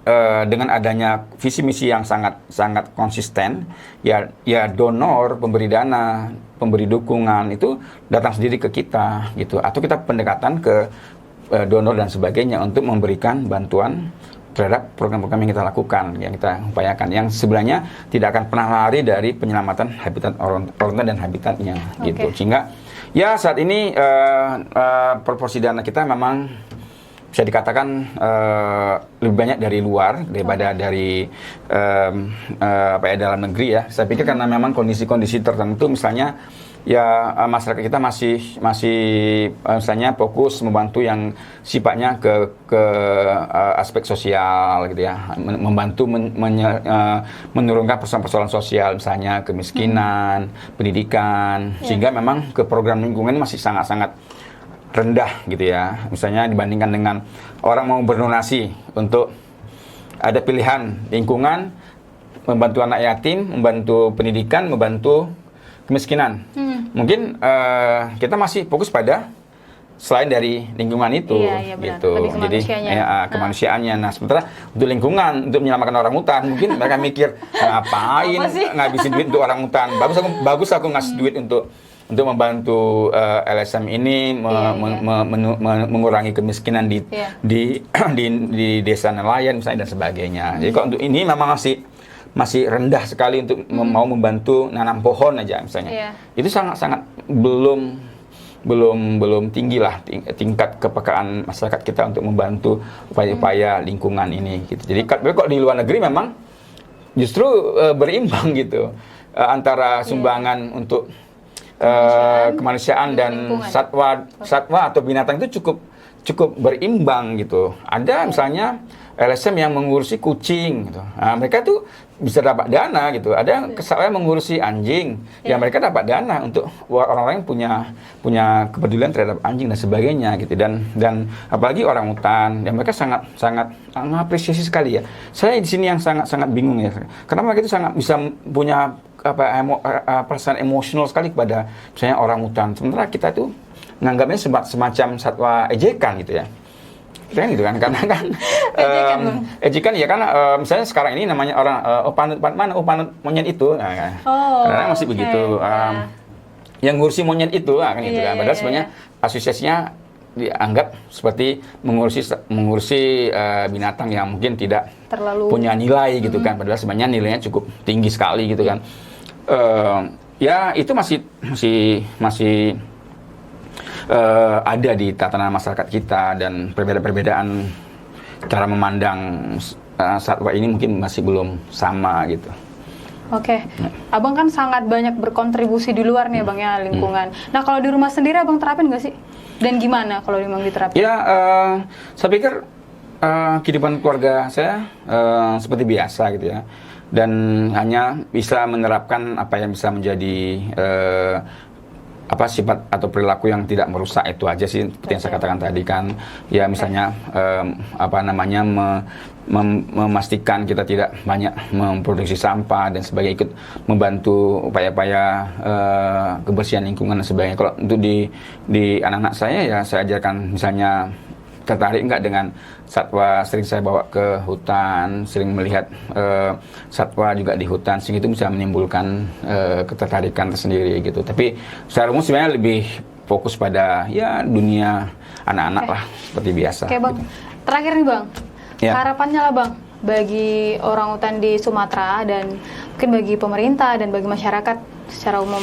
dengan adanya visi misi yang sangat konsisten, ya donor, pemberi dana, pemberi dukungan itu datang sendiri ke kita gitu, atau kita pendekatan ke donor dan sebagainya untuk memberikan bantuan terhadap program-program yang kita lakukan, yang kita upayakan, yang sebenarnya tidak akan pernah lari dari penyelamatan habitat orangutan dan habitatnya, gitu. Sehingga ya saat ini proporsi dana kita memang bisa dikatakan lebih banyak dari luar daripada dari dalam negeri ya. Saya pikir karena memang kondisi-kondisi tertentu, misalnya ya masyarakat kita masih misalnya fokus membantu yang sifatnya ke aspek sosial gitu ya, membantu menurunkan persoalan-persoalan sosial, misalnya kemiskinan, pendidikan, sehingga memang ke program lingkungan ini masih sangat-sangat rendah gitu ya, misalnya dibandingkan dengan orang mau berdonasi untuk ada pilihan lingkungan, membantu anak yatim, membantu pendidikan, membantu kemiskinan. Mungkin kita masih fokus pada selain dari lingkungan itu, gitu. Jadi kemanusiaannya. Nah, sementara untuk lingkungan, untuk menyelamatkan orang hutan, mungkin mereka mikir ngapain ngabisin duit untuk orang hutan. Bagus aku ngasih duit untuk membantu LSM ini mengurangi kemiskinan di desa nelayan misalnya dan sebagainya. Jadi kalau untuk ini memang masih rendah sekali untuk mau membantu nanam pohon aja misalnya. Itu sangat belum tinggi lah tingkat kepekaan masyarakat kita untuk membantu upaya-upaya lingkungan ini gitu. Jadi kalau di luar negeri memang justru berimbang gitu antara sumbangan untuk kemanusiaan dan satwa atau binatang itu cukup berimbang gitu. Ada misalnya LSM yang mengurusi kucing gitu. Nah, mereka tuh bisa dapat dana gitu. Ada yang mengurusi anjing, ya mereka dapat dana untuk orang-orang yang punya kepedulian terhadap anjing dan sebagainya gitu. Dan apalagi orang hutan, ya mereka sangat mengapresiasi sekali ya. Saya di sini yang sangat bingung ya. Karena mereka itu sangat bisa punya perasaan emosional sekali kepada misalnya orang hutan. Sementara kita tuh menganggapnya semacam satwa ejekan gitu ya. Kan gitu kan, karena kan ejekan ya kan, misalnya sekarang ini namanya orang panut monyet itu, karena masih begitu, yang ngurusi monyet itu kan gitu kan, padahal sebenarnya asosiasinya dianggap seperti mengurusi binatang yang mungkin tidak terlalu punya nilai gitu kan, padahal sebenarnya nilainya cukup tinggi sekali gitu kan. Ya itu masih ada di tatanan masyarakat kita, dan perbedaan cara memandang satwa ini mungkin masih belum sama gitu. Abang kan sangat banyak berkontribusi di luar nih Bang ya, lingkungan. Nah kalau di rumah sendiri Abang terapin nggak sih? Dan gimana kalau memang diterapin? Ya, saya pikir kehidupan keluarga saya seperti biasa gitu ya, dan hanya bisa menerapkan apa yang bisa menjadi sifat atau perilaku yang tidak merusak itu aja sih, seperti yang saya katakan tadi kan, ya misalnya memastikan kita tidak banyak memproduksi sampah dan sebagainya, ikut membantu upaya-upaya kebersihan lingkungan dan sebagainya. Kalau untuk di anak-anak saya ya saya ajarkan misalnya tertarik enggak dengan satwa, sering saya bawa ke hutan, sering melihat satwa juga di hutan, sehingga itu bisa menimbulkan ketertarikan tersendiri gitu. Tapi secara umum sebenarnya lebih fokus pada ya dunia anak-anak lah seperti biasa. Bang, gitu. Terakhir nih Bang, harapannya lah Bang bagi orang hutan di Sumatera dan mungkin bagi pemerintah dan bagi masyarakat secara umum.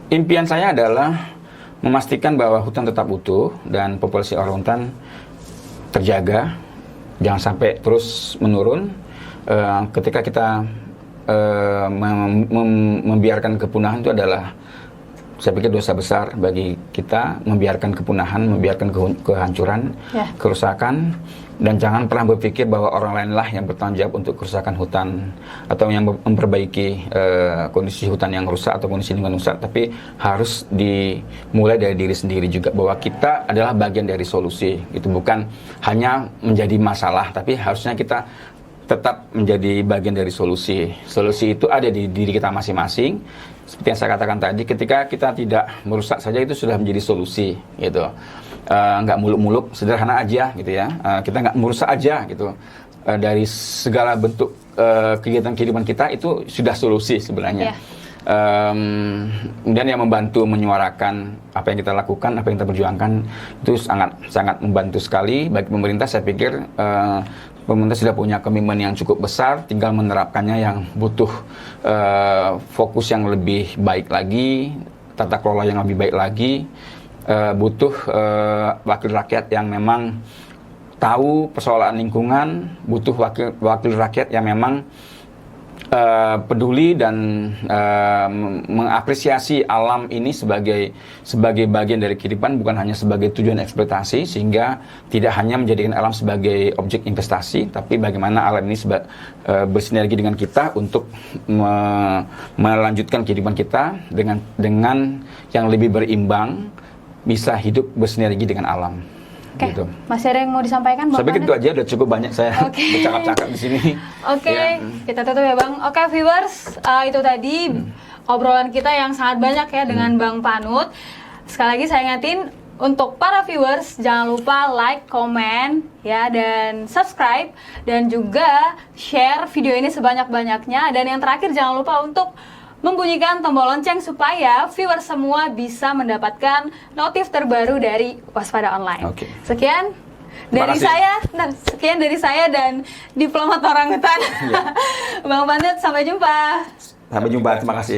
Impian saya adalah memastikan bahwa hutan tetap utuh dan populasi orangutan terjaga, jangan sampai terus menurun. Ketika kita membiarkan kepunahan itu adalah, saya pikir dosa besar bagi kita, membiarkan kepunahan, membiarkan kehancuran, kerusakan, dan jangan pernah berpikir bahwa orang lain lah yang bertanggung jawab untuk kerusakan hutan atau yang memperbaiki kondisi hutan yang rusak atau kondisi lingkungan rusak, tapi harus dimulai dari diri sendiri juga, bahwa kita adalah bagian dari solusi. Itu bukan hanya menjadi masalah, tapi harusnya kita tetap menjadi bagian dari solusi. Solusi itu ada di diri kita masing-masing. Seperti yang saya katakan tadi, ketika kita tidak merusak saja itu sudah menjadi solusi gitu. Nggak muluk-muluk, sederhana aja gitu ya. Kita nggak merusak aja gitu. Dari segala bentuk kegiatan kehidupan kita itu sudah solusi sebenarnya. Kemudian yang membantu menyuarakan apa yang kita lakukan, apa yang kita perjuangkan, itu sangat membantu sekali. Bagi pemerintah, saya pikir pemerintah sudah punya komitmen yang cukup besar, tinggal menerapkannya yang butuh fokus yang lebih baik lagi, tata kelola yang lebih baik lagi, butuh wakil rakyat yang memang tahu persoalan lingkungan, butuh wakil rakyat yang memang peduli dan mengapresiasi alam ini sebagai bagian dari kehidupan, bukan hanya sebagai tujuan eksploitasi, sehingga tidak hanya menjadikan alam sebagai objek investasi, tapi bagaimana alam ini bersinergi dengan kita untuk melanjutkan kehidupan kita dengan yang lebih berimbang, bisa hidup bersinergi dengan alam. Oke, gitu. Masih ada yang mau disampaikan, Bang? Saya pikir itu aja, udah cukup banyak saya bercakap-cakap di sini. Oke, kita tutup ya, Bang. Oke, viewers, itu tadi obrolan kita yang sangat banyak ya dengan Bang Panut. Sekali lagi saya ingatin, untuk para viewers, jangan lupa like, komen, ya, dan subscribe, dan juga share video ini sebanyak-banyaknya. Dan yang terakhir, jangan lupa untuk membunyikan tombol lonceng supaya viewer semua bisa mendapatkan notif terbaru dari Waspada Online. Oke. Sekian dari saya dan diplomat orangutan. Bang Panut, sampai jumpa. Sampai jumpa, terima kasih.